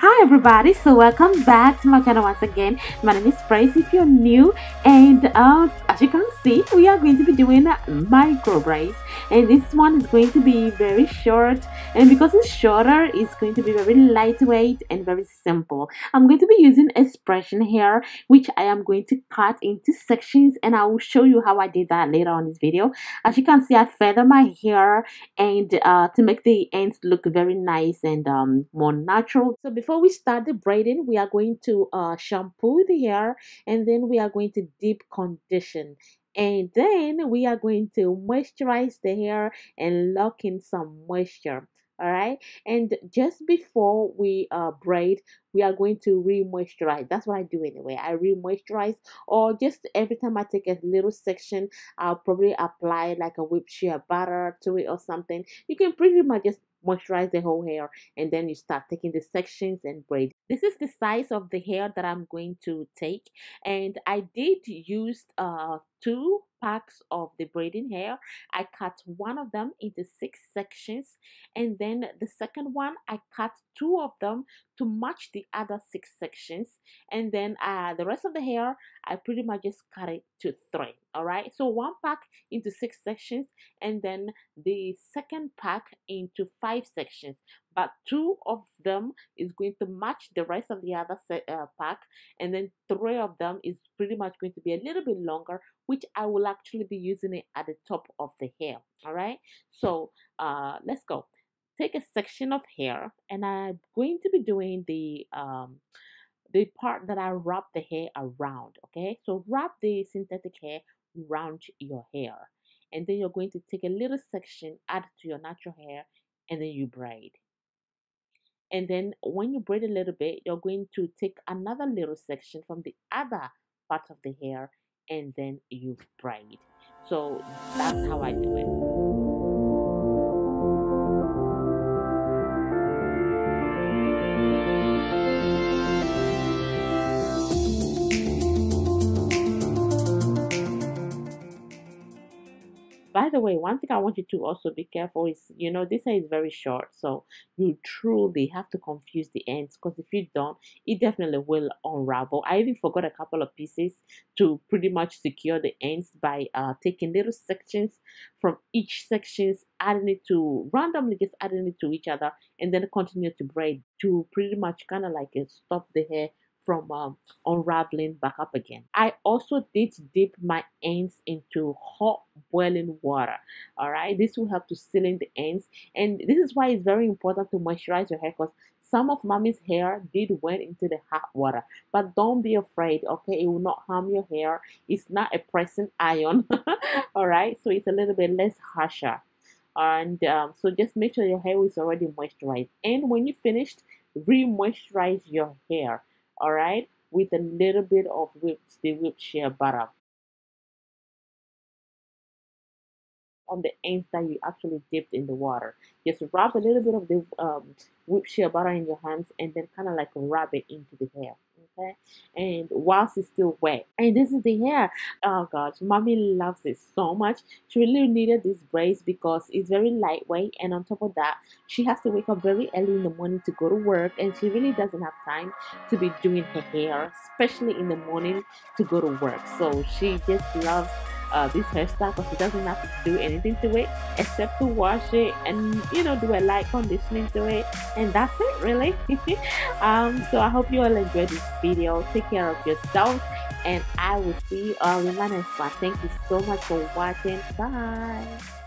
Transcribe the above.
Hi everybody, so welcome back to my channel once again. My name is Praise if you're new, and as you can see, we are going to be doing micro braids, and this one is going to be very short, and because it's shorter, it's going to be very lightweight and very simple. I'm going to be using xpression here, which I am going to cut into sections, and I will show you how I did that later on this video. As you can see, I feather my hair and to make the ends look very nice and more natural. So before we start the braiding, we are going to shampoo the hair, and then we are going to deep condition, and then we are going to moisturize the hair and lock in some moisture. All right, and just before we braid, we are going to re-moisturize. That's what I do anyway. I re-moisturize, or just every time I take a little section, I'll probably apply like a whipped shea butter to it or something. You can pretty much just moisturize the whole hair, and then you start taking the sections and braid. This is the size of the hair that I'm going to take, and I did use 2 packs of the braiding hair. I cut one of them into 6 sections, and then the second one I cut 2 of them to match the other 6 sections, and then the rest of the hair I pretty much just cut it to 3. All right, so 1 pack into 6 sections, and then the second pack into 5 sections, but 2 of them is going to match the rest of the other pack, and then 3 of them is pretty much going to be a little bit longer, which I will actually be using it at the top of the hair. All right, so let's go. Take a section of hair, and I'm going to be doing the part that I wrap the hair around. Okay, so wrap the synthetic hair around your hair, and then you're going to take a little section, add to your natural hair, and then you braid. And then when you braid a little bit, you're going to take another little section from the other part of the hair, and then you braid. So that's how I do it. By the way, one thing I want you to also be careful is, this hair is very short, so you truly have to confuse the ends, because if you don't, it definitely will unravel. I even forgot a couple of pieces to pretty much secure the ends by taking little sections from each sections, randomly just adding it to each other, and then continue to braid to pretty much kind of like stop the hair from unraveling back up again. I also did dip my ends into hot boiling water. All right, this will help to seal in the ends, and this is why it's very important to moisturize your hair, because some of mommy's hair did went into the hot water. But don't be afraid, okay? It will not harm your hair. It's not a pressing iron. All right, so it's a little bit less harsher, and so just make sure your hair is already moisturized, and when you finished, re-moisturize your hair. All right, with a little bit of whipped shea butter on the ends that you actually dipped in the water. Just rub a little bit of the whipped shea butter in your hands, and then kind of like rub it into the hair. Okay, and whilst it's still wet, and this is the hair. Oh gosh, mommy loves it so much. She really needed this braids because it's very lightweight, and on top of that, she has to wake up very early in the morning to go to work, and she really doesn't have time to be doing her hair, especially in the morning to go to work. So she just loves this hairstyle, because she doesn't have to do anything to it except to wash it and do a light conditioning to it, and that's it really. So I hope you all enjoyed this video. Take care of yourself, and I will see you all in my next one. Thank you so much for watching. Bye.